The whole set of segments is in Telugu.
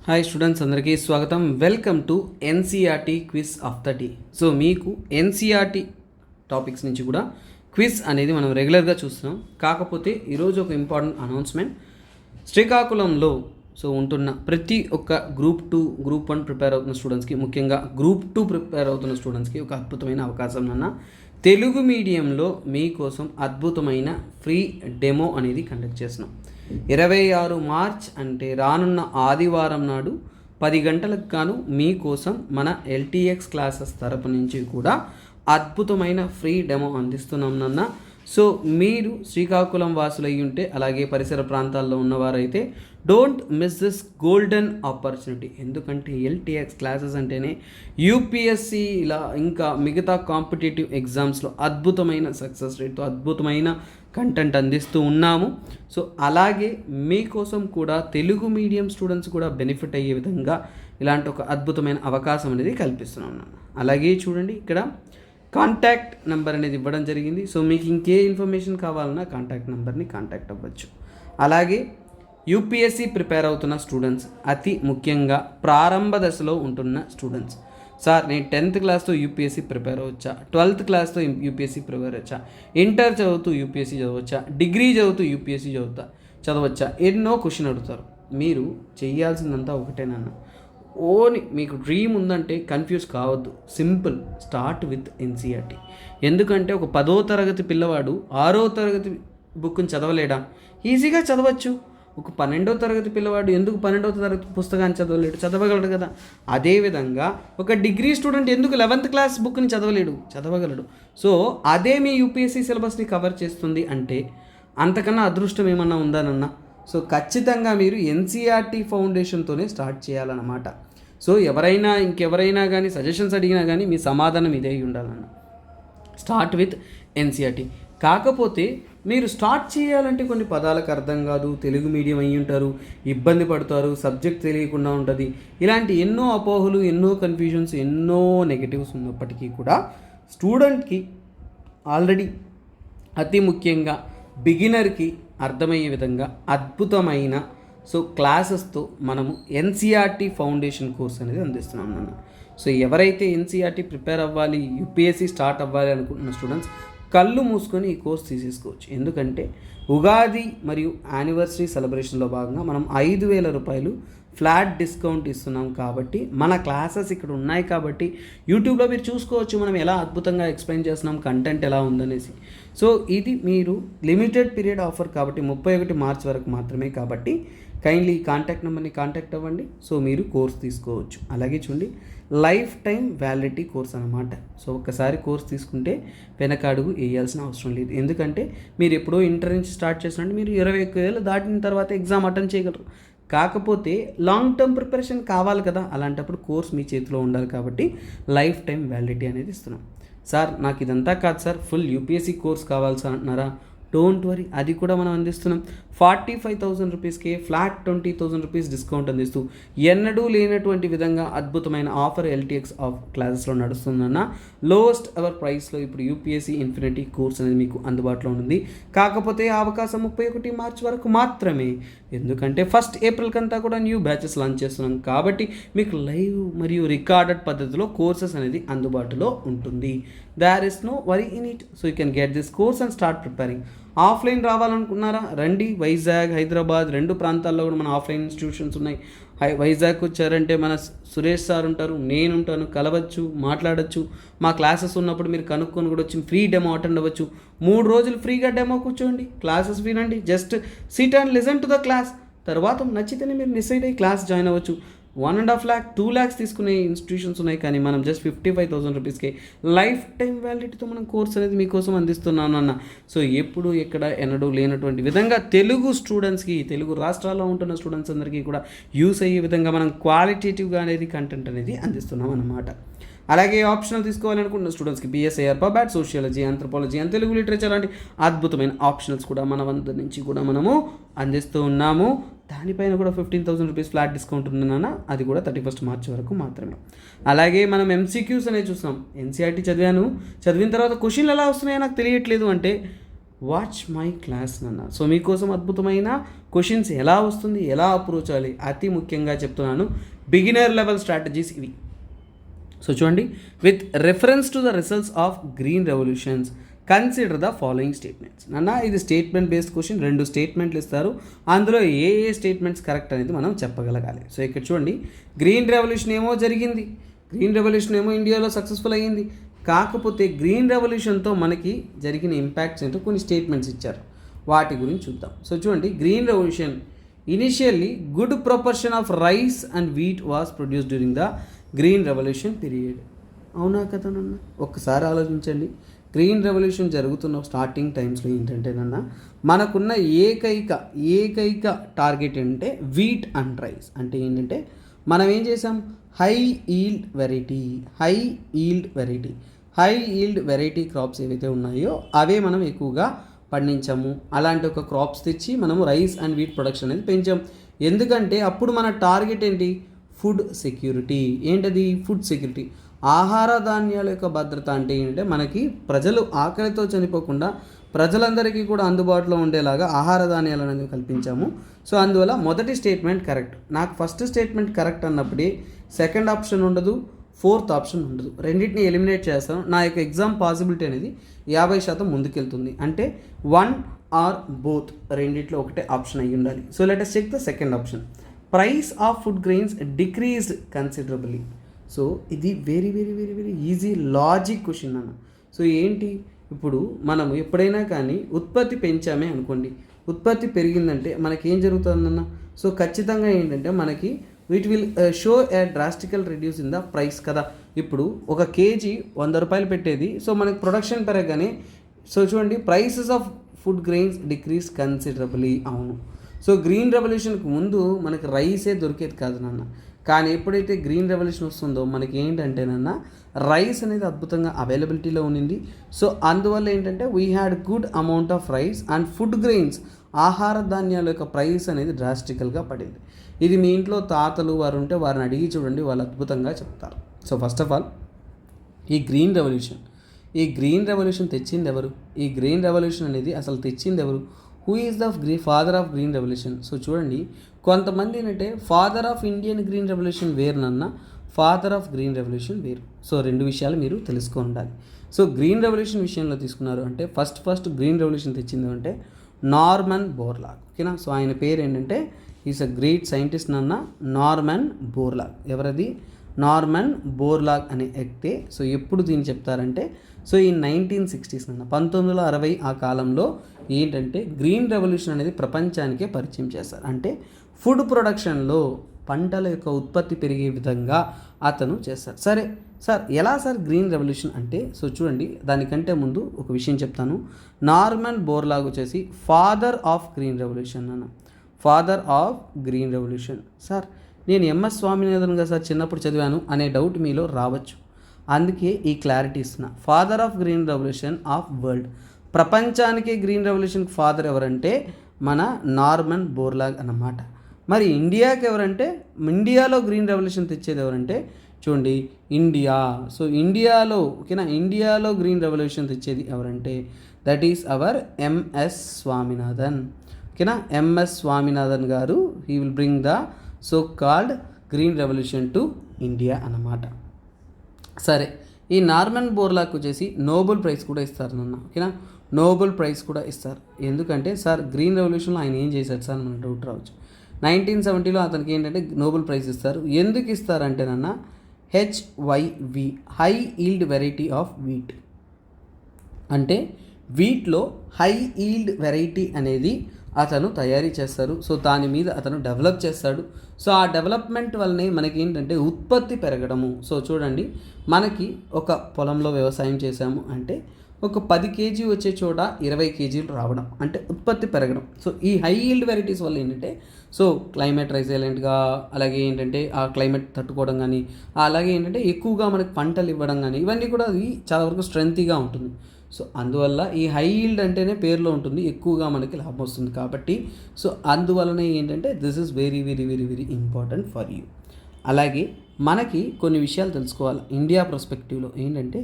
హాయ్ స్టూడెంట్స్, అందరికీ స్వాగతం. Welcome to NCERT quiz of the day. So మీకు ఎన్సీఆర్టీ టాపిక్స్ నుంచి కూడా క్విజ్ అనేది మనం రెగ్యులర్గా చూస్తున్నాం. కాకపోతే ఈరోజు ఒక ఇంపార్టెంట్ అనౌన్స్మెంట్. శ్రీకాకుళంలో ఉంటున్న ప్రతి ఒక్క గ్రూప్ 2, గ్రూప్ 1 ప్రిపేర్ అవుతున్న స్టూడెంట్స్కి, ముఖ్యంగా గ్రూప్ 2 ప్రిపేర్ అవుతున్న స్టూడెంట్స్కి ఒక అద్భుతమైన అవకాశం అన్న తెలుగు మీడియంలో మీకోసం అద్భుతమైన ఫ్రీ డెమో అనేది కండక్ట్ చేస్తున్నాం. 26 మార్చ్ అంటే రానున్న ఆదివారం నాడు 10 గంటలకు గాను మీకోసం మన ఎల్టీఎక్స్ క్లాసెస్ తరపు నుంచి కూడా అద్భుతమైన ఫ్రీ డెమో అందిస్తున్నాం నాన్న. సో మీరు శ్రీకాకుళం వాసులు అయ్యి ఉంటే, అలాగే పరిసర ప్రాంతాల్లో ఉన్నవారైతే don't miss this golden opportunity. ఎందుకంటే ఎల్టీఎక్స్ క్లాసెస్ అంటేనే యూపీఎస్సి ఇలా ఇంకా మిగతా కాంపిటేటివ్ ఎగ్జామ్స్లో అద్భుతమైన సక్సెస్ రేట్తో అద్భుతమైన కంటెంట్ అందిస్తూ ఉన్నాము. సో అలాగే మీకోసం కూడా తెలుగు మీడియం స్టూడెంట్స్ కూడా బెనిఫిట్ అయ్యే విధంగా ఇలాంటి ఒక అద్భుతమైన అవకాశం అనేది కల్పిస్తున్నాను. అలాగే చూడండి, ఇక్కడ కాంటాక్ట్ నెంబర్ అనేది ఇవ్వడం జరిగింది. సో మీకు ఇంకే ఇన్ఫర్మేషన్ కావాలన్నా కాంటాక్ట్ నెంబర్ని కాంటాక్ట్ అవ్వచ్చు. అలాగే యూపీఎస్సి ప్రిపేర్ అవుతున్న స్టూడెంట్స్, అతి ముఖ్యంగా ప్రారంభ దశలో ఉంటున్న స్టూడెంట్స్, సార్ నేను 10th క్లాస్తో యూపీఎస్సి ప్రిపేర్ అవ్వచ్చా, 12th క్లాస్తో యూపీఎస్సి ప్రిపేర్ అవ్వచ్చా, ఇంటర్ చదువుతూ యూపీఎస్సి చదవచ్చా, డిగ్రీ చదువుతూ యూపీఎస్సి చదవచ్చా, ఎన్నో క్వశ్చన్ అడుగుతారు. మీరు చేయాల్సిందంతా ఒకటేనన్నా, ఓని మీకు డ్రీమ్ ఉందంటే కన్ఫ్యూజ్ కావద్దు. Simple, start with NCERT. ఎందుకంటే ఒక 10వ తరగతి పిల్లవాడు 6వ తరగతి బుక్ని చదవలేడా? ఈజీగా చదవచ్చు. ఒక 12వ తరగతి పిల్లవాడు ఎందుకు 12వ తరగతి పుస్తకాన్ని చదవలేడు? చదవగలడు కదా. అదేవిధంగా ఒక డిగ్రీ స్టూడెంట్ ఎందుకు 11th క్లాస్ బుక్ని చదవలేడు? చదవగలడు. సో అదే మీ యూపీఎస్సీ సిలబస్ని కవర్ చేస్తుంది అంటే అంతకన్నా అదృష్టం ఏమన్నా ఉందానన్నా? సో ఖచ్చితంగా మీరు ఎన్సీఆర్టీ ఫౌండేషన్తోనే స్టార్ట్ చేయాలన్నమాట. సో ఇంకెవరైనా కానీ సజెషన్స్ అడిగినా కానీ మీ సమాధానం ఇదే ఉండాలన్న. Start with NCERT. కాకపోతే మీరు స్టార్ట్ చేయాలంటే కొన్ని పదాలకు అర్థం కాదు, తెలుగు మీడియం అయ్యి ఉంటారు, ఇబ్బంది పడతారు, సబ్జెక్ట్ తెలియకుండా ఉంటుంది. ఇలాంటి ఎన్నో అపోహలు, ఎన్నో కన్ఫ్యూజన్స్, ఎన్నో నెగటివ్స్ ఉన్నప్పటికీ కూడా స్టూడెంట్కి ఆల్రెడీ అతి ముఖ్యంగా బిగినర్కి అర్థమయ్యే విధంగా అద్భుతమైన క్లాసెస్తో మనము ఎన్సీఆర్టీ ఫౌండేషన్ కోర్స్ అనేది అందిస్తున్నాం అన్న. సో ఎవరైతే ఎన్సీఆర్టీ ప్రిపేర్ అవ్వాలి, యూపీఎస్సీ స్టార్ట్ అవ్వాలి అనుకుంటున్న స్టూడెంట్స్ కళ్ళు మూసుకొని ఈ కోర్స్ తీసేసుకోవచ్చు. ఎందుకంటే ఉగాది మరియు యానివర్సరీ సెలబ్రేషన్లో భాగంగా మనం 5,000 రూపాయలు ఫ్లాట్ డిస్కౌంట్ ఇస్తున్నాం. కాబట్టి మన క్లాసెస్ ఇక్కడ ఉన్నాయి కాబట్టి యూట్యూబ్లో మీరు చూసుకోవచ్చు మనం ఎలా అద్భుతంగా ఎక్స్ప్లెయిన్ చేస్తున్నాం, కంటెంట్ ఎలా ఉందనేసి. సో ఇది మీరు లిమిటెడ్ పీరియడ్ ఆఫర్ కాబట్టి 31 మార్చ్ వరకు మాత్రమే. కాబట్టి కైండ్లీ కాంటాక్ట్ నెంబర్ని కాంటాక్ట్ అవ్వండి. సో మీరు కోర్స్ తీసుకోవచ్చు. అలాగే చూడండి, లైఫ్ టైం వ్యాలిడిటీ కోర్స్ అనమాట. సో ఒక్కసారి కోర్స్ తీసుకుంటే వెనక అడుగు వేయాల్సిన అవసరం లేదు. ఎందుకంటే మీరు ఎప్పుడో ఇంటర్ నుంచి స్టార్ట్ చేసినట్టు మీరు 21,000 దాటిన తర్వాత ఎగ్జామ్ అటెండ్ చేయగలరు. కాకపోతే లాంగ్ టర్మ్ ప్రిపరేషన్ కావాలి కదా, అలాంటప్పుడు కోర్స్ మీ చేతిలో ఉండాలి. కాబట్టి లైఫ్ టైం వ్యాలిడిటీ అనేది ఇస్తున్నాం. సార్ నాకు ఇదంతా కాదు సార్, ఫుల్ యూపీఎస్సీ కోర్స్ కావాలి సార్ అంటున్నారా? డోంట్ వరీ, అది కూడా మనం అందిస్తున్నాం. 45,000 రూపీస్కి ఫ్లాట్ 20,000 రూపీస్ డిస్కౌంట్ అందిస్తూ ఎన్నడూ లేనటువంటి విధంగా అద్భుతమైన ఆఫర్ ఎల్టీఎక్స్ క్లాసెస్లో నడుస్తుందన్న. లోయెస్ట్ ఎవర్ ప్రైస్లో ఇప్పుడు యూపీఎస్సీ ఇన్ఫినిటీ కోర్స్ అనేది మీకు అందుబాటులో ఉంది. కాకపోతే ఆ అవకాశం 31 మార్చ్ వరకు మాత్రమే. ఎందుకంటే 1 ఏప్రిల్ కంతా కూడా న్యూ బ్యాచెస్ లాంచ్ చేస్తున్నాం. కాబట్టి మీకు లైవ్ మరియు రికార్డెడ్ పద్ధతిలో కోర్సెస్ అనేది అందుబాటులో ఉంటుంది. There is no worry in it. So you can get this course and start preparing. Offline రావాలనుకున్నారా? రండి. వైజాగ్, హైదరాబాద్ 2 ప్రాంతాల్లో కూడా మన ఆఫ్లైన్ ఇన్స్టిట్యూషన్స్ ఉన్నాయి. వైజాగ్కి వచ్చారంటే మన సురేష్ సార్ ఉంటారు, నేను ఉంటాను, కలవచ్చు, మాట్లాడచ్చు. మా క్లాసెస్ ఉన్నప్పుడు మీరు కనుక్కొని కూడా వచ్చి ఫ్రీ డెమో అటెండ్ అవ్వచ్చు. 3 రోజులు ఫ్రీగా డెమో కూర్చోండి, క్లాసెస్ వినండి. Just SIT and listen to the class. తర్వాత నచ్చితేనే మీరు డిసైడ్ అయ్యి క్లాస్ జాయిన్ అవ్వచ్చు. 1.5 lakh 2 lakhs తీసుకునే ఇన్స్టిట్యూషన్స్ ఉన్నాయి. కానీ మనం జస్ట్ 55,000 రూపీస్కి లైఫ్ టైం వ్యాలిడిటీతో మనం కోర్స్ అనేది మీకోసం అందిస్తున్నాను అన్న. సో ఎప్పుడు ఎక్కడ ఎన్నడూ లేనటువంటి విధంగా తెలుగు స్టూడెంట్స్కి, తెలుగు రాష్ట్రాల్లో ఉంటున్న స్టూడెంట్స్ అందరికీ కూడా యూస్ అయ్యే విధంగా మనం క్వాలిటేటివ్గా అనేది కంటెంట్ అనేది అందిస్తున్నాం అన్నమాట. అలాగే ఆప్షనల్ తీసుకోవాలనుకుంటున్న స్టూడెంట్స్కి బీఎస్సీ ఆర్పాబాట్, sociology, anthropology and Telugu literature లాంటి అద్భుతమైన ఆప్షనల్స్ కూడా మన వంద నుంచి కూడా మనము అందిస్తూ ఉన్నాము. దానిపైన కూడా 15,000 రూపీస్ ఫ్లాట్ డిస్కౌంట్ ఉందన్న. అది కూడా 31 మార్చ్ వరకు మాత్రమే. అలాగే మనం ఎంసీక్యూస్ అనేది చూస్తాం. ఎన్సీఆర్టీ చదివిన తర్వాత క్వశ్చన్లు ఎలా వస్తున్నాయో నాకు తెలియట్లేదు అంటే వాచ్ మై క్లాస్ నాన్న. సో మీకోసం అద్భుతమైన క్వశ్చన్స్ ఎలా వస్తుంది, ఎలా అప్రోచ్ అవ్వాలి, అతి ముఖ్యంగా చెప్తున్నాను, బిగినర్ లెవెల్ స్ట్రాటజీస్ ఇవి. సో చూడండి, with reference to the results of green revolutions consider the following statements. నాన్న ఇది స్టేట్మెంట్ బేస్డ్ క్వశ్చన్, 2 స్టేట్మెంట్లు ఇస్తారు, అందులో ఏ స్టేట్మెంట్స్ కరెక్ట్ అనేది మనం చెప్పగలగాలి. సో ఇక్కడ చూడండి, గ్రీన్ రెవల్యూషన్ ఏమో జరిగింది, గ్రీన్ రెవల్యూషన్ ఏమో ఇండియాలో సక్సెస్ఫుల్ అయ్యింది, కాకపోతే గ్రీన్ రెవల్యూషన్తో మనకి జరిగిన ఇంపాక్ట్స్ ఏంటో కొన్ని స్టేట్మెంట్స్ ఇచ్చారు, వాటి గురించి చూద్దాం. సో చూడండి, green revolution initially good proportion of rice and wheat was produce during the green revolution period. అవునా కదా నాన్న? ఒక్కసారి ఆలోచించండి. గ్రీన్ రెవల్యూషన్ జరుగుతున్న స్టార్టింగ్ టైమ్స్లో ఏంటంటే నాన్న, మనకున్న ఏకైక టార్గెట్ ఏంటంటే వీట్ అండ్ రైస్. అంటే ఏంటంటే మనం ఏం చేసాం, హై ఈల్డ్ వెరైటీ క్రాప్స్ ఏవైతే ఉన్నాయో అవే మనం ఎక్కువగా పండించాము. అలాంటి ఒక క్రాప్స్ తెచ్చి మనము రైస్ అండ్ వీట్ ప్రొడక్షన్ అనేది పెంచాం. ఎందుకంటే అప్పుడు మన టార్గెట్ ఏంటి, ఫుడ్ సెక్యూరిటీ. ఏంటది ఫుడ్ సెక్యూరిటీ, ఆహార ధాన్యాల యొక్క భద్రత. అంటే ఏంటంటే మనకి ప్రజలు ఆకలితో చనిపోకుండా ప్రజలందరికీ కూడా అందుబాటులో ఉండేలాగా ఆహార ధాన్యాలు అనేది కల్పించాము. సో అందువల్ల మొదటి స్టేట్మెంట్ కరెక్ట్. నాకు ఫస్ట్ స్టేట్మెంట్ కరెక్ట్ అన్నప్పుడే సెకండ్ ఆప్షన్ ఉండదు, ఫోర్త్ ఆప్షన్ ఉండదు, రెండింటిని ఎలిమినేట్ చేస్తాను. నా యొక్క ఎగ్జామ్ పాసిబిలిటీ అనేది 50% ముందుకెళ్తుంది. అంటే 1 ఆర్ బోత్, రెండిట్లో ఒకటే ఆప్షన్ అయ్యి ఉండాలి. So let us check the second option. Price of food grains decreased considerably. So ఇది very very very very easy logic question అన్న. సో ఏంటి, ఇప్పుడు మనం ఎప్పుడైనా కానీ ఉత్పత్తి పెంచామే అనుకోండి, ఉత్పత్తి పెరిగిందంటే మనకేం జరుగుతుందన్న, సో ఖచ్చితంగా ఏంటంటే మనకి it will show a drastical reduce in the price కదా. ఇప్పుడు ఒక కేజీ 100 రూపాయలు పెట్టేది, సో మనకి ప్రొడక్షన్ పెరగగానే సో చూడండి, prices of food grains decrease considerably. అవును, సో గ్రీన్ రెవల్యూషన్కి ముందు మనకి రైసే దొరికేది కాదు నాన్న, కానీ ఎప్పుడైతే గ్రీన్ రెవల్యూషన్ వస్తుందో మనకి ఏంటంటేనన్నా రైస్ అనేది అద్భుతంగా అవైలబిలిటీలో ఉండింది. సో అందువల్ల ఏంటంటే we had good amount of rice and food grains, ఆహార ధాన్యాల యొక్క ప్రైస్ అనేది డ్రాస్టికల్గా పడింది. ఇది మీ ఇంట్లో తాతలు వారు ఉంటే వారిని అడిగి చూడండి, వాళ్ళు అద్భుతంగా చెప్తారు. సో ఫస్ట్ ఆఫ్ ఆల్ ఈ గ్రీన్ రెవల్యూషన్ తెచ్చింది ఎవరు, ఈ గ్రీన్ రెవల్యూషన్ అనేది అసలు తెచ్చింది ఎవరు, who is the father of green revolution. So చూడండి, కొంతమంది ఏంటంటే father of Indian green revolution వేరునన్నా ఫాదర్ ఆఫ్ గ్రీన్ రెవల్యూషన్ వేరు. సో 2 విషయాలు మీరు తెలుసుకొని ఉండాలి. సో గ్రీన్ రెవల్యూషన్ విషయంలో తీసుకున్నారు అంటే ఫస్ట్ గ్రీన్ రెవల్యూషన్ తెచ్చింది అంటే నార్మన్ బోర్లాగ్. ఓకేనా, సో ఆయన పేరు ఏంటంటే ఈజ్ అ గ్రేట్ సైంటిస్ట్ నాన్న, నార్మన్ బోర్లాగ్. ఎవరది, నార్మన్ బోర్లాగ్ అనే వ్యక్తే. సో ఎప్పుడు దీన్ని చెప్తారంటే సో ఈ 1960s నాన్న, 1960 ఆ కాలంలో ఏంటంటే గ్రీన్ రెవల్యూషన్ అనేది ప్రపంచానికే పరిచయం చేస్తారు. అంటే ఫుడ్ ప్రొడక్షన్లో పంటల యొక్క ఉత్పత్తి పెరిగే విధంగా అతను చేస్తారు. సరే సార్, ఎలా సార్ గ్రీన్ రెవల్యూషన్ అంటే, సో చూడండి, దానికంటే ముందు ఒక విషయం చెప్తాను. నార్మన్ బోర్లాగ్ వచ్చేసి ఫాదర్ ఆఫ్ గ్రీన్ రెవల్యూషన్ అన్న, father of green revolution. Sir నేను ఎంఎస్ స్వామినాథన్ గారు సార్ చిన్నప్పుడు చదివాను అనే డౌట్ మీలో రావచ్చు, అందుకే ఈ క్లారిటీ ఇస్తున్నా. Father of green revolution of world, ప్రపంచానికి గ్రీన్ రెవల్యూషన్కి ఫాదర్ ఎవరంటే మన నార్మన్ బోర్లాగ్ అన్నమాట. మరి ఇండియాకి ఎవరంటే, ఇండియాలో గ్రీన్ రెవల్యూషన్ తెచ్చేది ఎవరంటే చూడండి ఇండియా. సో ఇండియాలో ఓకేనా, ఇండియాలో గ్రీన్ రెవల్యూషన్ తెచ్చేది ఎవరంటే that is our MS Swaminathan. ఓకేనా, ఎంఎస్ స్వామినాథన్ గారు he will bring the so called green revolution to India అన్నమాట. సరే, ఈ నార్మన్ బోర్లాగ్ వచ్చేసి నోబెల్ ప్రైజ్ కూడా ఇస్తారు నాన్న. ఓకేనా, నోబెల్ ప్రైజ్ కూడా ఇస్తారు. ఎందుకంటే సార్ గ్రీన్ రెవల్యూషన్లో ఆయన ఏం చేశారు సార్ మన డౌట్ రావచ్చు. 1970లో అతనికి ఏంటంటే నోబెల్ ప్రైజ్ ఇస్తారు. ఎందుకు ఇస్తారంటే నాన్న HYV, high yield variety of wheat. అంటే వీట్లో హై ఈల్డ్ వెరైటీ అనేది అతను తయారీ చేస్తారు. సో దాని మీద అతను డెవలప్ చేస్తాడు. సో ఆ డెవలప్మెంట్ వల్లనే మనకి ఏంటంటే ఉత్పత్తి పెరగడము. సో చూడండి, మనకి ఒక పొలంలో వ్యవసాయం చేసాము అంటే ఒక 10 కేజీ వచ్చే చోట 20 కేజీలు రావడం అంటే ఉత్పత్తి పెరగడం. సో ఈ హై ఈల్డ్ వెరైటీస్ వల్ల ఏంటంటే సో క్లైమేట్ రెసిలెంట్గా, అలాగే ఏంటంటే ఆ క్లైమేట్ తట్టుకోవడం కానీ, అలాగే ఏంటంటే ఎక్కువగా మనకి పంటలు ఇవ్వడం కానీ, ఇవన్నీ కూడా అది చాలా వరకు స్ట్రెంతీగా ఉంటుంది. సో అందువల్ల ఈ హై ఈల్డ్ అంటేనే పేరులో ఉంటుంది, ఎక్కువగా మనకి లాభం వస్తుంది కాబట్టి. సో అందువల్లనే ఏంటంటే this is very very very very important for you. అలాగే మనకి కొన్ని విషయాలు తెలుసుకోవాలి ఇండియా పర్స్పెక్టివ్లో ఏంటంటే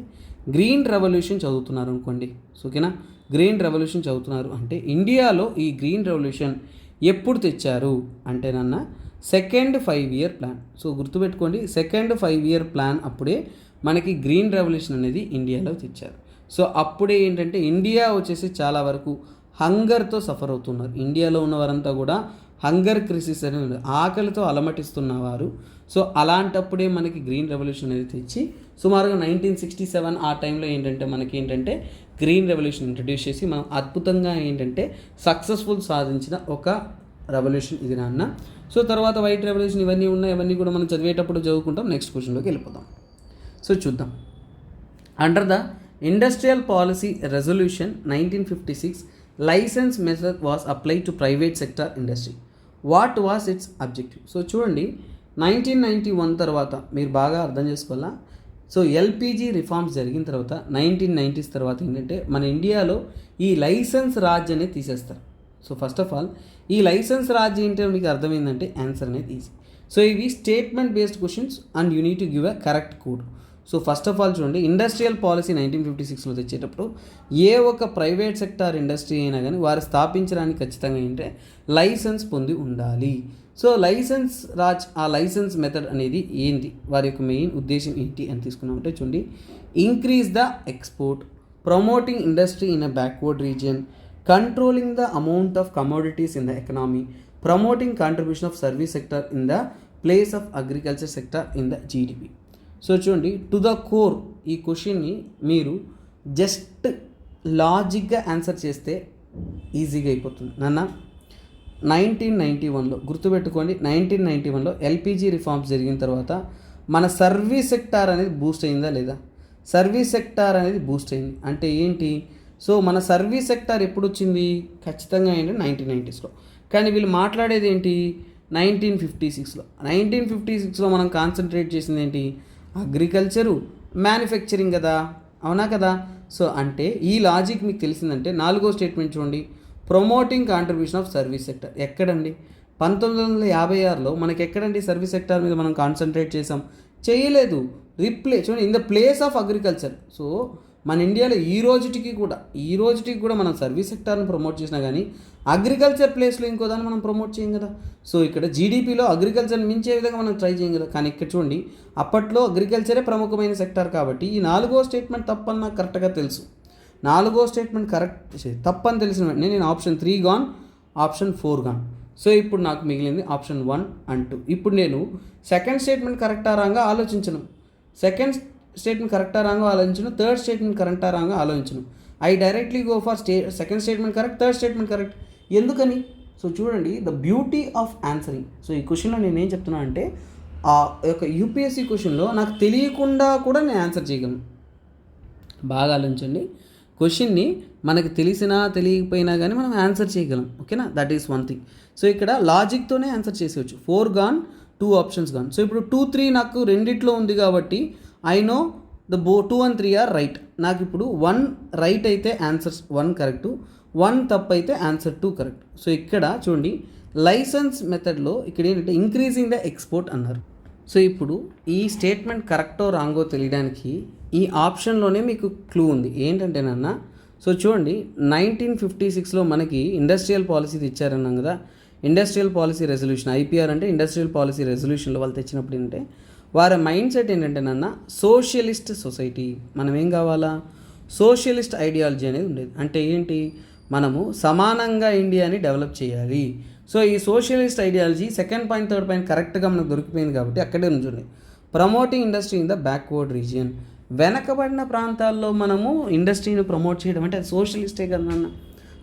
గ్రీన్ రెవల్యూషన్ చదువుతున్నారు అనుకోండి. ఓకేనా, గ్రీన్ రెవల్యూషన్ చదువుతున్నారు అంటే ఇండియాలో ఈ గ్రీన్ రెవల్యూషన్ ఎప్పుడు తెచ్చారు అంటేనన్నా సెకండ్ 5-year ప్లాన్. సో గుర్తుపెట్టుకోండి, సెకండ్ 5-year ప్లాన్ అప్పుడే మనకి గ్రీన్ రెవల్యూషన్ అనేది ఇండియాలో తెచ్చారు. సో అప్పుడే ఏంటంటే ఇండియా వచ్చేసి చాలా వరకు హంగర్తో సఫర్ అవుతున్నారు. ఇండియాలో ఉన్న వారంతా కూడా హంగర్ క్రిసిస్ అని ఉంది, ఆకలితో అలమటిస్తున్నవారు. సో అలాంటప్పుడే మనకి గ్రీన్ రెవల్యూషన్ అనేది తెచ్చి సుమారుగా 1967 ఆ టైంలో ఏంటంటే మనకి ఏంటంటే గ్రీన్ రెవల్యూషన్ ఇంట్రడ్యూస్ చేసి మనం అద్భుతంగా ఏంటంటే సక్సెస్ఫుల్ సాధించిన ఒక రెవల్యూషన్ ఇది నాన్న. సో తర్వాత వైట్ రెవల్యూషన్ ఇవన్నీ ఉన్నాయి, ఇవన్నీ కూడా మనం చదివేటప్పుడు చదువుకుంటాం. నెక్స్ట్ క్వశ్చన్లోకి వెళ్ళిపోతాం. సో చూద్దాం. Under the industrial policy resolution 1956 license method was apply to private sector industry. What was its objective? So చూడండి, 1991 తర్వాత మీరు బాగా అర్థం చేసుకోవాలా. సో ఎల్పిజి రిఫార్మ్స్ జరిగిన తర్వాత 1990s తర్వాత ఏంటంటే మన ఇండియాలో ఈ లైసెన్స్ రాజ్ అనేది తీసేస్తారు. సో ఫస్ట్ ఆఫ్ ఆల్ ఈ లైసెన్స్ రాజ్ ఏంటో మీకు అర్థమైందంటే ఆన్సర్ అనేది ఈజీ. సో ఇవి statement based questions and you need to give a correct code. So first of all చూడండి, ఇండస్ట్రియల్ పాలసీ 1956లో తెచ్చేటప్పుడు ఏ ఒక ప్రైవేట్ సెక్టార్ ఇండస్ట్రీ అయినా కానీ వారు స్థాపించడానికి ఖచ్చితంగా ఏంటంటే లైసెన్స్ పొంది ఉండాలి. సో లైసెన్స్ రాజ్, ఆ లైసెన్స్ మెథడ్ అనేది ఏంటి, వారి యొక్క మెయిన్ ఉద్దేశం ఏంటి అని తీసుకున్నామంటే చూడండి, increase the export, promoting industry in a backward region, controlling the amount of commodities in the economy, promoting contribution of service sector in the place of agriculture sector in the GDP. So చూడండి, టు ద కోర్ ఈ క్వశ్చన్ని మీరు జస్ట్ లాజిక్గా ఆన్సర్ చేస్తే ఈజీగా అయిపోతుంది నాన్న. 1991లో గుర్తుపెట్టుకోండి, 1991లో ఎల్పిజి రిఫార్మ్స్ జరిగిన తర్వాత మన సర్వీస్ సెక్టార్ అనేది బూస్ట్ అయిందా లేదా? సర్వీస్ సెక్టార్ అనేది బూస్ట్ అయింది అంటే ఏంటి? సో మన సర్వీస్ సెక్టార్ ఎప్పుడు వచ్చింది? ఖచ్చితంగా ఏంటంటే 1990sలో. కానీ వీళ్ళు మాట్లాడేది ఏంటి? 1956లో. 1956లో మనం కాన్సన్ట్రేట్ చేసింది ఏంటి? అగ్రికల్చరు, మ్యానుఫ్యాక్చరింగ్ కదా, అవునా కదా? సో అంటే ఈ లాజిక్ మీకు తెలిసిందంటే నాలుగో స్టేట్మెంట్ చూడండి, promoting contribution of service sector. ఎక్కడండి? 1956లో మనకి ఎక్కడండి సర్వీస్ సెక్టార్ మీద మనం కాన్సన్ట్రేట్ చేసాం? చేయలేదు. చూడండి, in the place of agriculture. So మన ఇండియాలో ఈ రోజుటికి కూడా మనం సర్వీస్ సెక్టార్ని ప్రమోట్ చేసినా కానీ అగ్రికల్చర్ ప్లేస్లో ఇంకో దాన్ని మనం ప్రమోట్ చేయం కదా. సో ఇక్కడ జీడిపిలో అగ్రికల్చర్ని మించే విధంగా మనం ట్రై చేయం కదా. కానీ ఇక్కడ చూడండి, అప్పట్లో అగ్రికల్చరే ప్రముఖమైన సెక్టార్ కాబట్టి ఈ నాలుగో స్టేట్మెంట్ తప్పని నాకు కరెక్ట్గా తెలుసు. నాలుగో స్టేట్మెంట్ కరెక్ట్ తప్పని తెలిసిన వెంటనే నేను option 3 gone, option 4 gone. So ఇప్పుడు నాకు మిగిలింది ఆప్షన్ 1 and 2. ఇప్పుడు నేను సెకండ్ స్టేట్మెంట్ కరెక్టా రాంగా ఆలోచించను, థర్డ్ స్టేట్మెంట్ కరెక్టా రాంగా ఆలోచించను. I directly go for second statement correct, third statement correct. ఎందుకని? సో చూడండి, the beauty of answering. So ఈ క్వశ్చన్లో నేను ఏం చెప్తున్నా అంటే ఆ యొక్క యూపీఎస్సీ క్వశ్చన్లో నాకు తెలియకుండా కూడా నేను ఆన్సర్ చేయగలను. బాగా ఆలోచించండి, క్వశ్చన్ని మనకు తెలిసినా తెలియకపోయినా కానీ మనం ఆన్సర్ చేయగలం. ఓకేనా, that is one thing. So ఇక్కడ లాజిక్తోనే ఆన్సర్ చేసేవచ్చు. 4 గాన్, 2 ఆప్షన్స్ గాన్. సో ఇప్పుడు 2, 3 నాకు రెండిట్లో ఉంది కాబట్టి I know the 2 and 3 are right. నాకు ఇప్పుడు 1 రైట్ అయితే ఆన్సర్ 1 కరెక్ట్, 1 తప్పు అయితే ఆన్సర్ 2 కరెక్ట్. సో ఇక్కడ చూడండి, లైసెన్స్ మెథడ్లో ఇక్కడ ఏంటంటే ఇంక్రీజింగ్ ద ఎక్స్పోర్ట్ అన్నారు. సో ఇప్పుడు ఈ స్టేట్మెంట్ కరెక్టో రాంగో తెలియడానికి ఈ ఆప్షన్లోనే మీకు క్లూ ఉంది. ఏంటంటేనన్నా, సో చూడండి, 1956లో మనకి ఇండస్ట్రియల్ పాలసీ తెచ్చారన్నాం కదా. ఇండస్ట్రియల్ పాలసీ రెజల్యూషన్, ఐపీఆర్ అంటే ఇండస్ట్రియల్ పాలసీ రెజల్యూషన్లో వాళ్ళు తెచ్చినప్పుడు ఏంటంటే వారి మైండ్ సెట్ ఏంటంటేనన్నా సోషలిస్ట్ సొసైటీ. మనం ఏం కావాలా? సోషలిస్ట్ ఐడియాలజీ అనేది ఉండేది. అంటే ఏంటి? మనము సమానంగా ఇండియాని డెవలప్ చేయాలి. సో ఈ socialist ideology second point, third point కరెక్ట్గా మనకు దొరికిపోయింది కాబట్టి అక్కడే ఉంచండి. Promoting industry in the backward region, వెనకబడిన ప్రాంతాల్లో మనము ఇండస్ట్రీని ప్రమోట్ చేయడం అంటే అది సోషలిస్టే కదన్న.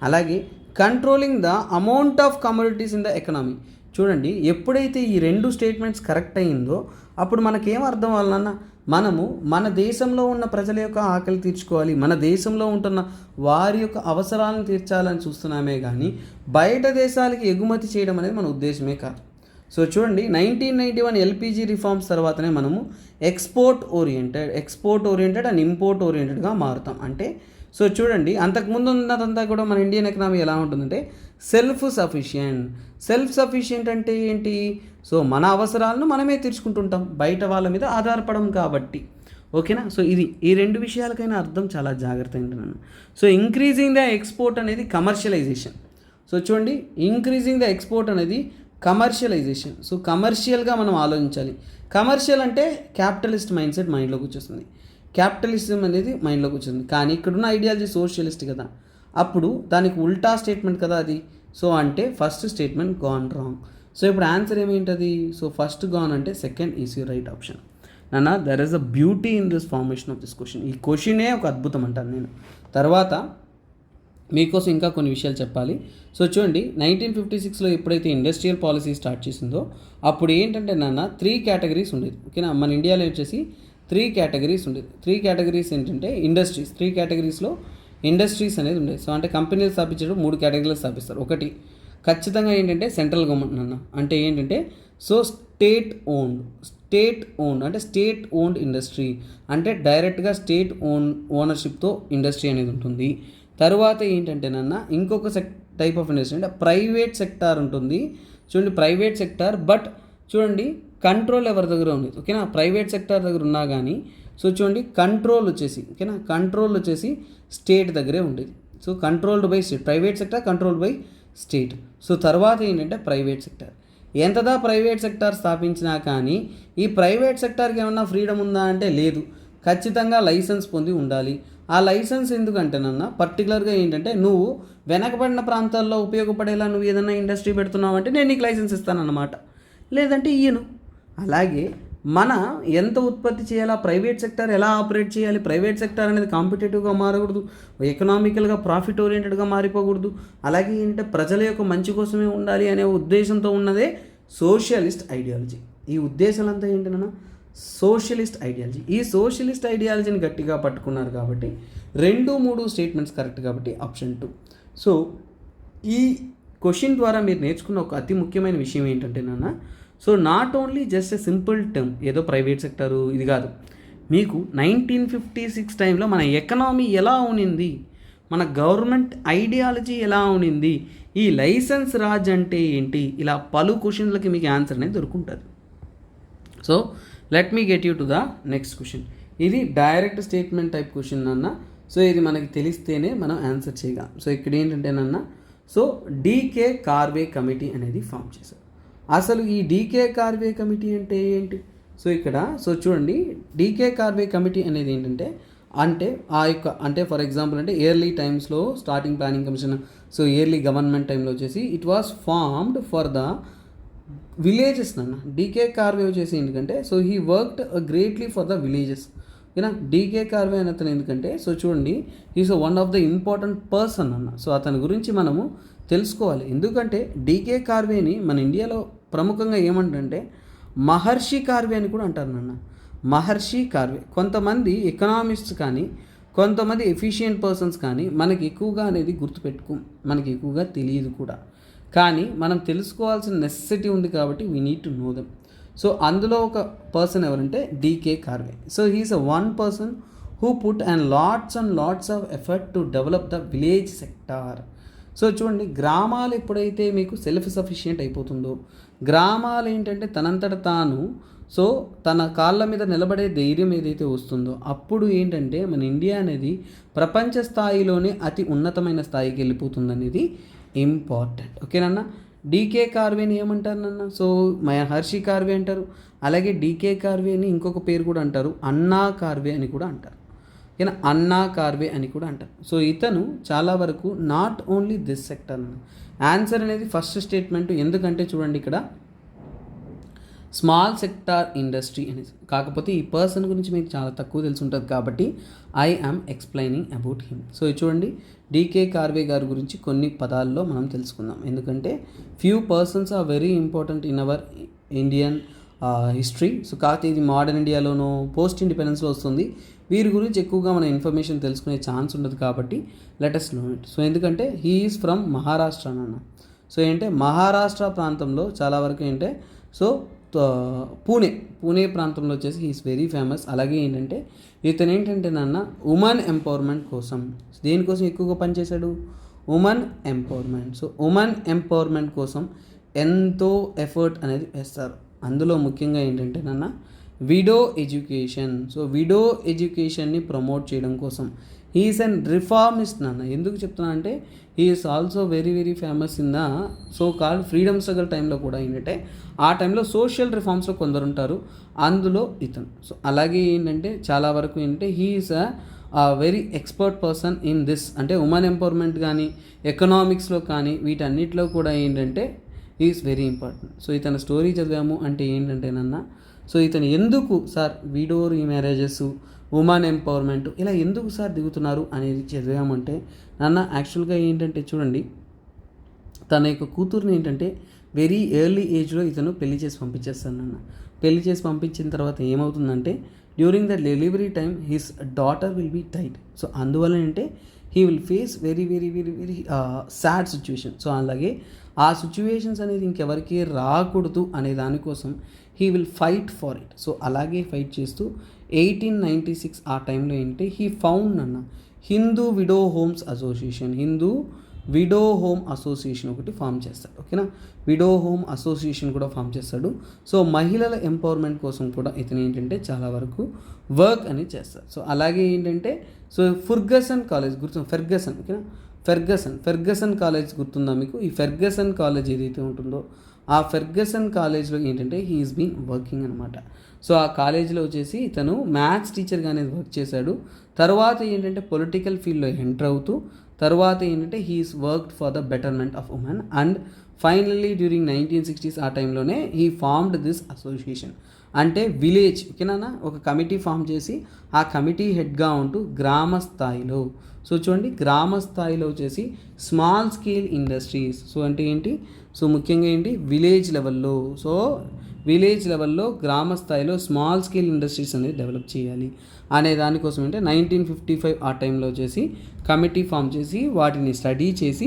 అలాగే controlling the amount of commodities in the economy. చూడండి, ఎప్పుడైతే ఈ 2 స్టేట్మెంట్స్ కరెక్ట్ అయిందో అప్పుడు మనకేం అర్థం అవ్వాలన్న, మనము మన దేశంలో ఉన్న ప్రజల యొక్క ఆకలి తీర్చుకోవాలి, మన దేశంలో ఉంటున్న వారి యొక్క అవసరాలను తీర్చాలని చూస్తున్నామే కానీ బయట దేశాలకి ఎగుమతి చేయడం అనేది మన ఉద్దేశమే కాదు. సో చూడండి, 1991 ఎల్పిజి రిఫార్మ్స్ తర్వాతనే మనము ఎక్స్పోర్ట్ ఓరియంటెడ్ అండ్ ఇంపోర్ట్ ఓరియంటెడ్గా మారుతాం. అంటే సో చూడండి, అంతకుముందు ఉన్నదంతా కూడా మన ఇండియన్ ఎకనామీ ఎలా ఉంటుందంటే సెల్ఫ్ సఫిషియెంట్. సెల్ఫ్ సఫిషియెంట్ అంటే ఏంటి? సో మన అవసరాలను మనమే తీర్చుకుంటుంటాం, బయట వాళ్ళ మీద ఆధారపడం కాబట్టి. ఓకేనా? సో ఇది ఈ రెండు విషయాలకైనా అర్థం చాలా జాగ్రత్తగా ఉంటున్నాను. సో ఇంక్రీజింగ్ ద ఎక్స్పోర్ట్ అనేది కమర్షియలైజేషన్. సో చూడండి, ఇంక్రీజింగ్ ద ఎక్స్పోర్ట్ అనేది కమర్షియలైజేషన్. సో కమర్షియల్గా మనం ఆలోచించాలి. కమర్షియల్ అంటే క్యాపిటలిస్ట్ మైండ్ సెట్ మైండ్లోకి వచ్చేస్తుంది, క్యాపిటలిజం అనేది మైండ్లోకి వచ్చింది. కానీ ఇక్కడున్న ఐడియాలజీ సోషలిస్ట్ కదా, అప్పుడు దానికి ఉల్టా స్టేట్మెంట్ కదా అది. సో అంటే first statement gone wrong. So ఇప్పుడు ఆన్సర్ ఏమేంటది? సో ఫస్ట్ గాన్ అంటే second is your right option. నాన్న there is a beauty in this formation of this question. ఈ క్వశ్చనే ఒక అద్భుతం అంటాను నేను. తర్వాత మీకోసం ఇంకా కొన్ని విషయాలు చెప్పాలి. సో చూడండి, 1956లో ఎప్పుడైతే ఇండస్ట్రియల్ పాలసీ స్టార్ట్ చేసిందో అప్పుడు ఏంటంటే నాన్న 3 కేటగిరీస్ ఉండేది. ఓకేనా? మన ఇండియాలో వచ్చేసి 3 కేటగిరీస్ ఉండేది. 3 కేటగిరీస్ ఏంటంటే ఇండస్ట్రీస్. 3 కేటగిరీస్లో ఇండస్ట్రీస్ అనేది ఉండేది. సో అంటే కంపెనీలు స్థాపించడం 3 కేటగిరీలు స్థాపిస్తారు. ఒకటి ఖచ్చితంగా ఏంటంటే సెంట్రల్ గవర్నమెంట్ నాన్న, అంటే ఏంటంటే సో స్టేట్ ఓన్డ్ అంటే స్టేట్ ఓన్డ్ ఇండస్ట్రీ, అంటే డైరెక్ట్గా స్టేట్ ఓనర్షిప్తో ఇండస్ట్రీ అనేది ఉంటుంది. తర్వాత ఏంటంటే నాన్న ఇంకొక టైప్ ఆఫ్ ఇండస్ట్రీ అంటే ప్రైవేట్ సెక్టార్ ఉంటుంది. చూడండి, ప్రైవేట్ సెక్టార్, బట్ చూడండి కంట్రోల్ ఎవరి దగ్గర ఉండేది. ఓకేనా? ప్రైవేట్ సెక్టార్ దగ్గర ఉన్నా కానీ సో చూడండి కంట్రోల్ వచ్చేసి, ఓకేనా, కంట్రోల్ వచ్చేసి స్టేట్ దగ్గరే ఉండేది. So controlled by state, private sector controlled by state. So తర్వాత ఏంటంటే ప్రైవేట్ సెక్టార్. ఎంతదా ప్రైవేట్ సెక్టార్ స్థాపించినా కానీ ఈ ప్రైవేట్ సెక్టార్కి ఏమన్నా ఫ్రీడమ్ ఉందా అంటే లేదు, ఖచ్చితంగా లైసెన్స్ పొంది ఉండాలి. ఆ లైసెన్స్ ఎందుకంటేనన్నా పర్టికులర్గా ఏంటంటే నువ్వు వెనకబడిన ప్రాంతాల్లో ఉపయోగపడేలా నువ్వు ఏదైనా ఇండస్ట్రీ పెడుతున్నావు అంటే నేను నీకు లైసెన్స్ ఇస్తానన్నమాట, లేదంటే ఇయ్యను. అలాగే మన ఎంత ఉత్పత్తి చేయాలా, ప్రైవేట్ సెక్టర్ ఎలా ఆపరేట్ చేయాలి, ప్రైవేట్ సెక్టర్ అనేది కాంపిటేటివ్గా మారకూడదు, ఎకనామికల్గా ప్రాఫిట్ ఓరియంటెడ్గా మారిపోకూడదు, అలాగే ఏంటంటే ప్రజల యొక్క మంచి కోసమే ఉండాలి అనే ఉద్దేశంతో ఉన్నదే సోషలిస్ట్ ఐడియాలజీ. ఈ ఉద్దేశాలంతా ఏంటన్నా సోషలిస్ట్ ఐడియాలజీ. ఈ సోషలిస్ట్ ఐడియాలజీని గట్టిగా పట్టుకున్నారు కాబట్టి 2-3 స్టేట్మెంట్స్ కరెక్ట్ కాబట్టి ఆప్షన్ 2. సో ఈ క్వశ్చన్ ద్వారా మీరు నేర్చుకున్న ఒక అతి ముఖ్యమైన విషయం ఏంటంటే నాన్న, so not only just a simple term ఏదో ప్రైవేట్ సెక్టారు ఇది కాదు, మీకు 1956 టైంలో మన ఎకనామీ ఎలా ఉనింది, మన గవర్నమెంట్ ఐడియాలజీ ఎలా ఉనింది, ఈ లైసెన్స్ రాజ్ అంటే ఏంటి, ఇలా పలు క్వశ్చన్లకి మీకు ఆన్సర్ అనేది దొరుకుంటుంది. So let me get you to the next question. ఇది డైరెక్ట్ స్టేట్మెంట్ టైప్ క్వశ్చన్ అన్న. సో ఇది మనకి తెలిస్తేనే మనం ఆన్సర్ చేయగలం. సో ఇక్కడ ఏంటంటేనన్నా సో డీకే కార్వే కమిటీ అనేది ఫామ్ చేశారు. అసలు ఈ డీకే కార్వే కమిటీ అంటే ఏంటి? సో ఇక్కడ సో చూడండి, డీకే కార్వే కమిటీ అనేది ఏంటంటే అంటే ఫర్ ఎగ్జాంపుల్ అంటే ఇయర్లీ టైమ్స్లో starting planning commission, so yearly government టైంలో వచ్చేసి it was formed for the villages నాన్న. డీకే కార్వే వచ్చేసి ఎందుకంటే so he worked greatly for the villages. ఓకేనా? డీకే కార్వే అని అతను ఎందుకంటే సో చూడండి is one of the important person అన్న. సో అతని గురించి మనము తెలుసుకోవాలి. ఎందుకంటే డీకే కార్వేని మన ఇండియాలో ప్రముఖంగా ఏమంటే మహర్షి కార్వే అని కూడా అంటారు నాన్న. మహర్షి కార్వే. కొంతమంది ఎకనామిస్ట్స్ కానీ కొంతమంది ఎఫిషియెంట్ పర్సన్స్ కానీ మనకి ఎక్కువగా అనేది మనకి ఎక్కువగా తెలియదు కూడా, కానీ మనం తెలుసుకోవాల్సిన నెసెసిటీ ఉంది కాబట్టి we need to know them. So అందులో ఒక పర్సన్ ఎవరంటే DK Karve. So he is a one person who put and lots of effort to develop the village sector. So చూడండి, గ్రామాలు ఎప్పుడైతే మీకు సెల్ఫ్ సఫిషియెంట్ అయిపోతుందో, గ్రామాలు ఏంటంటే తనంతట తాను సో తన కాళ్ళ మీద నిలబడే ధైర్యం ఏదైతే వస్తుందో అప్పుడు ఏంటంటే మన ఇండియా అనేది ప్రపంచ స్థాయిలోనే అతి ఉన్నతమైన స్థాయికి వెళ్ళిపోతుందనేది ఇంపార్టెంట్. ఓకేనన్నా? డీకే కార్వేని ఏమంటారు నాన్న? సో మహర్షి కార్వే అంటారు. అలాగే డీకే కార్వేని ఇంకొక పేరు కూడా అంటారు, అన్నా కార్వే అని కూడా అంటారు. ఓకేనా? అన్నా కార్వే అని కూడా అంటారు. సో ఇతను చాలా వరకు నాట్ ఓన్లీ దిస్ సెక్టర్ అన్న. ఆన్సర్ అనేది ఫస్ట్ స్టేట్మెంట్. ఎందుకంటే చూడండి ఇక్కడ స్మాల్ సెక్టార్ ఇండస్ట్రీ అనేది, కాకపోతే ఈ పర్సన్ గురించి మీకు చాలా తక్కువ తెలిసి ఉంటుంది కాబట్టి I am explaining about him. So చూడండి, డీకే కార్వే గారి గురించి కొన్ని పదాల్లో మనం తెలుసుకుందాం. ఎందుకంటే few persons are very important in our Indian history. So కాకపోతే ఇది మోడర్న్ ఇండియాలోనూ పోస్ట్ ఇండిపెండెన్స్లో వస్తుంది. వీరి గురించి ఎక్కువగా మన ఇన్ఫర్మేషన్ తెలుసుకునే ఛాన్స్ ఉండదు కాబట్టి లెటెస్ట్ నో ఇట్. సో ఎందుకంటే హీ ఈజ్ ఫ్రమ్ మహారాష్ట్ర అన్న. సో ఏంటంటే మహారాష్ట్ర ప్రాంతంలో చాలా వరకు ఏంటంటే సో పూణే ప్రాంతంలో వచ్చేసి హీఈస్ వెరీ ఫేమస్. అలాగే ఏంటంటే ఇతను ఏంటంటే నాన్న ఉమెన్ ఎంపవర్మెంట్ కోసం, దేనికోసం ఎక్కువగా పనిచేశాడు? Women empowerment. So women empowerment కోసం ఎంతో ఎఫర్ట్ అనేది వేస్తారు. అందులో ముఖ్యంగా ఏంటంటే నాన్న విడో ఎడ్యుకేషన్. సో విడో ఎడ్యుకేషన్ని ప్రమోట్ చేయడం కోసం హీఈస్ అన్ రిఫార్మిస్ట్ నాన్న. ఎందుకు చెప్తున్నా అంటే he is also very very famous in the so called freedom struggle టైంలో కూడా ఏంటంటే ఆ టైంలో సోషల్ రిఫార్మ్స్లో కొందరు ఉంటారు, అందులో ఇతను. సో అలాగే ఏంటంటే చాలా వరకు ఏంటంటే he is very expert person in this, అంటే ఉమెన్ ఎంపవర్మెంట్ కానీ ఎకనామిక్స్లో కానీ వీటన్నిటిలో కూడా ఏంటంటే ఈజ్ వెరీ ఇంపార్టెంట్. సో ఇతని స్టోరీ చదివాము అంటే ఏంటంటే నన్న సో ఇతను ఎందుకు sir widow remarriages, women empowerment ఇలా ఎందుకు సార్ దిగుతున్నారు అనేది చదివామంటే నాన్న యాక్చువల్గా ఏంటంటే చూడండి, తన యొక్క కూతుర్ని ఏంటంటే వెరీ ఎర్లీ ఏజ్లో ఇతను పెళ్లి చేసి పంపించేస్తాను నాన్న. పెళ్లి చేసి పంపించిన తర్వాత ఏమవుతుందంటే during the delivery time his daughter will be died. So అందువల్ల ఏంటంటే he will face very very very very sad situation. So అలాగే ఆ సిచ్యువేషన్స్ అనేది ఇంకెవరికి రాకూడదు అనే దానికోసం he will fight for it. So అలాగే ఫైట్ చేస్తూ 1896 ఆ టైంలో ఏంటి హీ ఫౌండ్ అన్న Hindu widow homes association. Hindu widow home association ఒకటి ఫామ్ చేస్తాడు. ఓకేనా, విడో హోమ్ అసోసియేషన్ కూడా ఫామ్ చేస్తాడు. సో మహిళల ఎంపవర్మెంట్ కోసం కూడా ఇతను ఏంటంటే చాలా వరకు వర్క్ అనేది చేస్తారు. సో అలాగే ఏంటంటే సో ఫెర్గసన్ కాలేజ్ ఫెర్గసన్, ఓకేనా, ఫెర్గసన్ కాలేజ్ గుర్తుందా మీకు? ఈ ఫెర్గసన్ కాలేజ్ ఏదైతే ఉంటుందో ఆ ఫెర్గసన్ కాలేజ్లో ఏంటంటే హీఈస్ బీన్ వర్కింగ్ అనమాట. సో ఆ కాలేజీలో వచ్చేసి ఇతను మ్యాథ్స్ టీచర్గా అనేది వర్క్ చేశాడు. తర్వాత ఏంటంటే పొలిటికల్ ఫీల్డ్లో ఎంటర్ అవుతూ తర్వాత ఏంటంటే he is worked for the betterment of women and finally during 1960s ఆ టైంలోనే హీ ఫార్మ్డ్ దిస్ అసోసియేషన్. అంటే విలేజ్, ఓకేనా, ఒక కమిటీ ఫామ్ చేసి ఆ కమిటీ హెడ్గా ఉంటూ గ్రామ స్థాయిలో, సో చూడండి గ్రామ స్థాయిలో వచ్చేసి స్మాల్ స్కేల్ ఇండస్ట్రీస్, సో అంటే ఏంటి, సో ముఖ్యంగా ఏంటి విలేజ్ లెవెల్లో, సో విలేజ్ లెవెల్లో గ్రామ స్థాయిలో స్మాల్ స్కేల్ ఇండస్ట్రీస్ అనేది డెవలప్ చేయాలి అనే దానికోసం అంటే 1955 ఆ టైంలో వచ్చేసి కమిటీ ఫామ్ చేసి వాటిని స్టడీ చేసి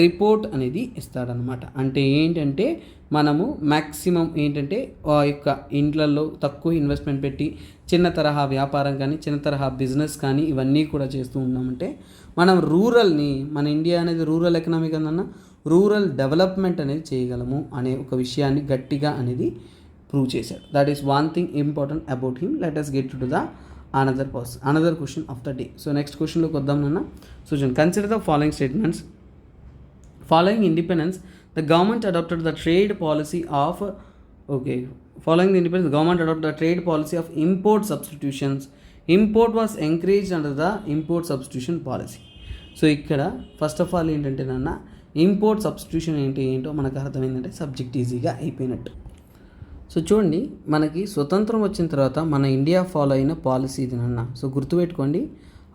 రిపోర్ట్ అనేది ఇస్తాడనమాట. అంటే ఏంటంటే మనము మ్యాక్సిమం ఏంటంటే ఆ యొక్క ఇండ్లలో తక్కువ ఇన్వెస్ట్మెంట్ పెట్టి చిన్న తరహా వ్యాపారం కానీ చిన్న తరహా బిజినెస్ కానీ ఇవన్నీ కూడా చేస్తూ ఉన్నామంటే మనం రూరల్ని, మన ఇండియా అనేది రూరల్ ఎకనామీ కదన్నా, రూరల్ డెవలప్మెంట్ అనేది చేయగలము అనే ఒక విషయాన్ని గట్టిగా అనేది ప్రూవ్ చేశాడు. That is one thing important about him. Let us get to the another question of the day. So next question లోకి వద్దాం నాన్న. So consider the following statements. Following independence the government adopted the trade policy of following the independence the government adopted the trade policy of import substitutions. Import was encouraged under the import substitution policy. So ఇక్కడ ఫస్ట్ ఆఫ్ ఆల్ ఏంటంటే నాన్న ఇంపోర్ట్ సబ్స్టిట్యూషన్ ఏంటో మనకు అర్థమైందంటే సబ్జెక్ట్ ఈజీగా అయిపోయినట్టు. సో చూడండి, మనకి స్వతంత్రం వచ్చిన తర్వాత మన ఇండియా ఫాలో అయిన పాలసీ ఇది నాన్న. సో గుర్తుపెట్టుకోండి,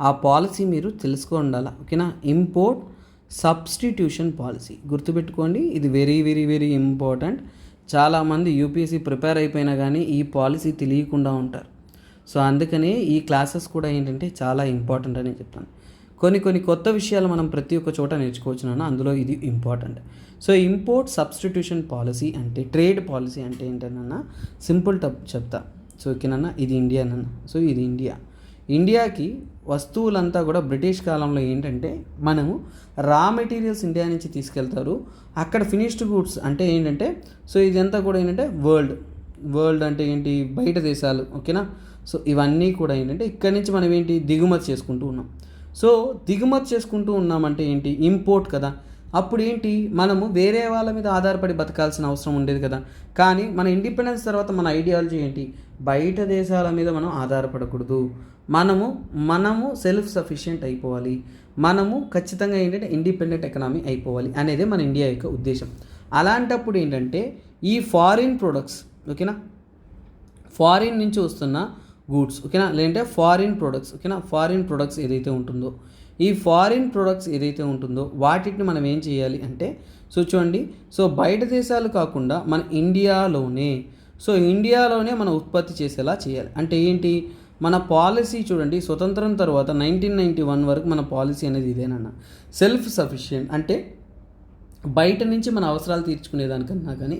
ఆ పాలసీ మీరు తెలుసుకో ఉండాలా, ఓకేనా. ఇంపోర్ట్ సబ్స్టిట్యూషన్ పాలసీ గుర్తుపెట్టుకోండి, ఇది వెరీ వెరీ వెరీ ఇంపార్టెంట్. చాలామంది యూపీఎస్సీ ప్రిపేర్ అయిపోయినా కానీ ఈ పాలసీ తెలియకుండా ఉంటారు. సో అందుకనే ఈ క్లాసెస్ కూడా ఏంటంటే చాలా ఇంపార్టెంట్ అని చెప్తాను. కొన్ని కొత్త విషయాలు మనం ప్రతి ఒక్క చోట నేర్చుకోవచ్చు నాన్న, అందులో ఇది important. So import substitution policy అంటే ట్రేడ్ పాలసీ అంటే ఏంటన్నా సింపుల్ చెప్తా. సో ఓకేనన్నా, ఇది ఇండియా నాన్న. సో ఇది ఇండియాకి వస్తువులంతా కూడా బ్రిటిష్ కాలంలో ఏంటంటే మనము రా మెటీరియల్స్ ఇండియా నుంచి తీసుకెళ్తారు, అక్కడ ఫినిష్డ్ గూడ్స్ అంటే ఏంటంటే సో ఇదంతా కూడా ఏంటంటే వరల్డ్ అంటే ఏంటి, బయట దేశాలు, ఓకేనా. సో ఇవన్నీ కూడా ఏంటంటే ఇక్కడి నుంచి మనం ఏంటి దిగుమతి చేసుకుంటూ ఉన్నాం. సో దిగుమతి చేసుకుంటూ ఉన్నామంటే ఏంటి, ఇంపోర్ట్ కదా. అప్పుడు ఏంటి, మనము వేరే వాళ్ళ మీద ఆధారపడి బతకాల్సిన అవసరం ఉండేది కదా. కానీ మన ఇండిపెండెన్స్ తర్వాత మన ఐడియాలజీ ఏంటి, బయట దేశాల మీద మనం ఆధారపడకూడదు, మనము సెల్ఫ్ సఫిషియెంట్ అయిపోవాలి, మనము ఖచ్చితంగా ఏంటంటే ఇండిపెండెంట్ ఎకనామీ అయిపోవాలి అనేదే మన ఇండియా యొక్క ఉద్దేశం. అలాంటప్పుడు ఏంటంటే ఈ ఫారిన్ ప్రొడక్ట్స్, ఓకేనా, ఫారిన్ నుంచి వస్తున్న గూడ్స్, ఓకేనా, లేదంటే ఫారిన్ ప్రొడక్ట్స్, ఓకేనా, ఫారిన్ ప్రొడక్ట్స్ ఏదైతే ఉంటుందో ఈ ఫారిన్ ప్రొడక్ట్స్ ఏదైతే ఉంటుందో వాటిని మనం ఏం చేయాలి అంటే, సో చూడండి, సో బయట దేశాలు కాకుండా మన ఇండియాలోనే మనం ఉత్పత్తి చేసేలా చేయాలి. అంటే ఏంటి, మన పాలసీ చూడండి, స్వతంత్రం తర్వాత 1991 వరకు మన పాలసీ అనేది ఇదేనన్న, సెల్ఫ్ సఫిషియెంట్. అంటే బయట నుంచి మన అవసరాలు తీర్చుకునేదానికన్నా కానీ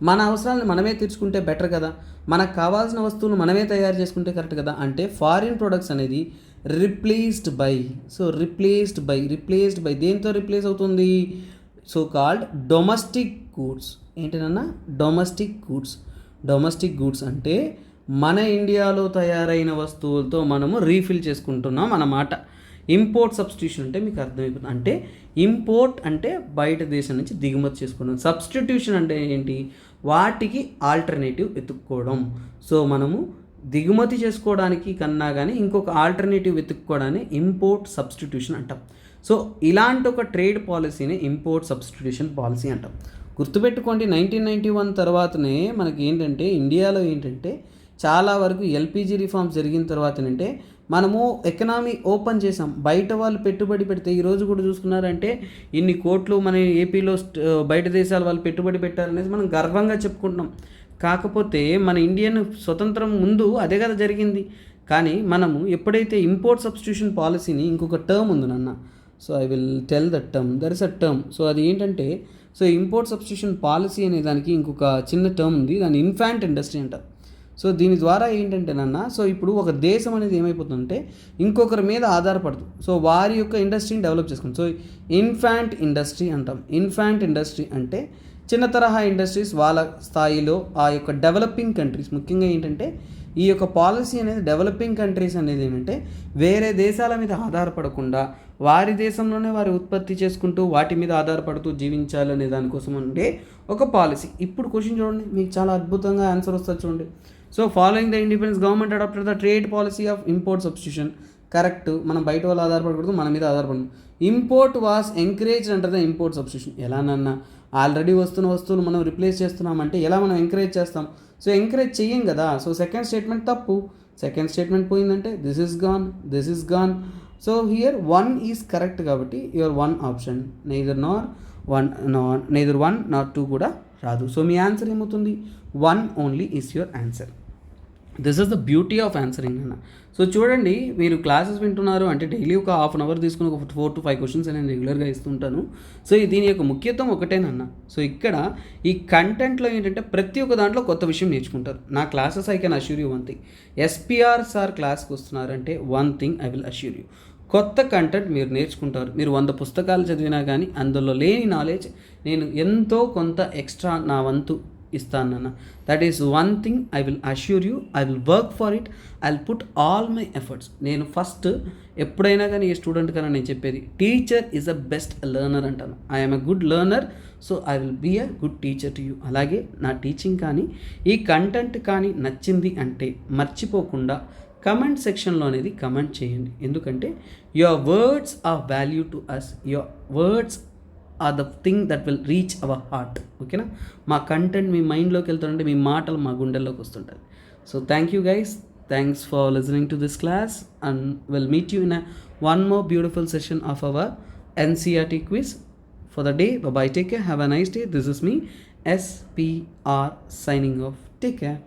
మన అవసరాలను మనమే తీర్చుకుంటే బెటర్ కదా, మనకు కావాల్సిన వస్తువులు మనమే తయారు చేసుకుంటే కరెక్ట్ కదా. అంటే ఫారిన్ ప్రొడక్ట్స్ అనేది replaced by. So replaced by దేంతో రిప్లేస్ అవుతుంది? So called domestic goods. ఏంటనన్నా? డొమెస్టిక్ గూడ్స్ అంటే మన ఇండియాలో తయారైన వస్తువులతో మనము రీఫిల్ చేసుకుంటున్నాం అన్నమాట. ఇంపోర్ట్ సబ్స్టిట్యూషన్ అంటే మీకు అర్థమైపోతుంది. అంటే ఇంపోర్ట్ అంటే బయట దేశం నుంచి దిగుమతి చేసుకున్నాం. సబ్స్టిట్యూషన్ అంటే ఏంటి? వాటికి ఆల్టర్నేటివ్ వెతుక్కోవడం. సో మనము దిగుమతి చేసుకోవడానికి కన్నా కానీ ఇంకొక ఆల్టర్నేటివ్ వెతుక్కోవడాన్ని ఇంపోర్ట్ సబ్స్టిట్యూషన్ అంటాం. సో ఇలాంటి ఒక ట్రేడ్ పాలసీని ఇంపోర్ట్ సబ్స్టిట్యూషన్ పాలసీ అంటాం. గుర్తుపెట్టుకోండి, 1991 తర్వాతనే మనకి ఏంటంటే ఇండియాలో ఏంటంటే చాలా వరకు ఎల్పిజి రిఫార్మ్స్ జరిగిన తర్వాత ఏంటంటే మనము ఎకనామీ ఓపెన్ చేసాం. బయట వాళ్ళు పెట్టుబడి పెడితే ఈరోజు కూడా చూసుకున్నారంటే ఇన్ని కోట్లు మన ఏపీలో బయట దేశాల వాళ్ళు పెట్టుబడి పెట్టారనేది మనం గర్వంగా చెప్పుకుంటున్నాం. కాకపోతే మన ఇండియన్ స్వతంత్రం ముందు అదే కదా జరిగింది. కానీ మనము ఎప్పుడైతే ఇంపోర్ట్ సబ్స్టిట్యూషన్ పాలసీని, ఇంకొక టర్మ్ ఉంది నాన్న, so I will tell that term, there is a term. So అది ఏంటంటే, సో ఇంపోర్ట్ సబ్స్టిట్యూషన్ పాలసీ అనే దానికి ఇంకొక చిన్న టర్మ్ ఉంది, దాన్ని ఇన్ఫాంట్ ఇండస్ట్రీ అంటారు. సో దీని ద్వారా ఏంటంటే నాన్న, సో ఇప్పుడు ఒక దేశం అనేది ఏమైపోతుందంటే ఇంకొకరి మీద ఆధారపడదు. సో వారి యొక్క ఇండస్ట్రీని డెవలప్ చేసుకుంది. సో ఇన్ఫాంట్ ఇండస్ట్రీ అంటాం. ఇన్ఫాంట్ ఇండస్ట్రీ అంటే చిన్న తరహా ఇండస్ట్రీస్ వాళ్ళ స్థాయిలో ఆ యొక్క డెవలపింగ్ కంట్రీస్, ముఖ్యంగా ఏంటంటే ఈ యొక్క పాలసీ అనేది డెవలపింగ్ కంట్రీస్ అనేది ఏంటంటే వేరే దేశాల మీద ఆధారపడకుండా వారి దేశంలోనే వారి ఉత్పత్తి చేసుకుంటూ వాటి మీద ఆధారపడుతూ జీవించాలనే దానికోసం ఉండే ఒక పాలసీ. ఇప్పుడు క్వశ్చన్ చూడండి, మీకు చాలా అద్భుతంగా ఆన్సర్ వస్తుంది చూడండి. So following the independence government adapted the trade policy of import substitution. Correct, మనం బయట వాళ్ళు ఆధారపడకూడదు, మన మీద ఆధారపడదు. ఇంపోర్ట్ వాస్ ఎంకరేజ్డ్ అంటారు ద ఇంపోర్ట్ సబ్స్టిట్యూషన్. ఎలానన్నా ఆల్రెడీ వస్తున్న వస్తువులు మనం రిప్లేస్ చేస్తున్నామంటే ఎలా మనం ఎంకరేజ్ చేస్తాం? సో ఎంకరేజ్ చెయ్యం కదా. సో సెకండ్ స్టేట్మెంట్ తప్పు. సెకండ్ స్టేట్మెంట్ పోయిందంటే this is gone. So here 1 is correct కాబట్టి యువర్ 1 ఆప్షన్, నెయిదర్ 1 nor 2 కూడా రాదు. సో మీ ఆన్సర్ ఏమవుతుంది? 1 only is your answer. This is the beauty of answering అన్న. సో చూడండి, మీరు క్లాసెస్ వింటున్నారు అంటే డైలీ ఒక హాఫ్ అన్ అవర్ తీసుకుని ఒక 4 to 5 క్వశ్చన్స్ నేను రెగ్యులర్గా ఇస్తుంటాను. సో దీని యొక్క ముఖ్యత్వం ఒకటేనన్న. సో ఇక్కడ ఈ కంటెంట్లో ఏంటంటే ప్రతి ఒక్క దాంట్లో కొత్త విషయం నేర్చుకుంటారు. నా classes I can assure you 1 thing. SPR sir క్లాస్కి వస్తున్నారంటే 1 thing I will assure you, కొత్త కంటెంట్ మీరు నేర్చుకుంటారు. మీరు 100 పుస్తకాలు చదివినా కానీ అందులో లేని నాలెడ్జ్ నేను ఎంతో కొంత ఎక్స్ట్రా నా వంతు ఇస్తానన్న. That is 1 thing I will assure you. I will work for it. I will put all my efforts. నేను ఫస్ట్ ఎప్పుడైనా కానీ ఈ స్టూడెంట్ కన్నా నేను చెప్పేది, teacher is a best learner అంటాను. I'm a good learner, so I will be a good teacher to you. అలాగే నా టీచింగ్ కానీ ఈ కంటెంట్ కానీ నచ్చింది అంటే మర్చిపోకుండా కమెంట్ సెక్షన్లో అనేది కమెంట్ చేయండి. ఎందుకంటే your words are value to us. Your words are the thing that will reach our heart. ఓకేనా? మా కంటెంట్ మీ మైండ్లోకి వెళ్తుంటే మీ మాటలు మా గుండెల్లోకి వస్తుంటుంది. So thank you guys. Thanks for listening to this class and will meet you in one more beautiful session of our NCERT quiz for the day. Bye bye. Take care. Have a nice day. This is me, SPR, signing off. Take care.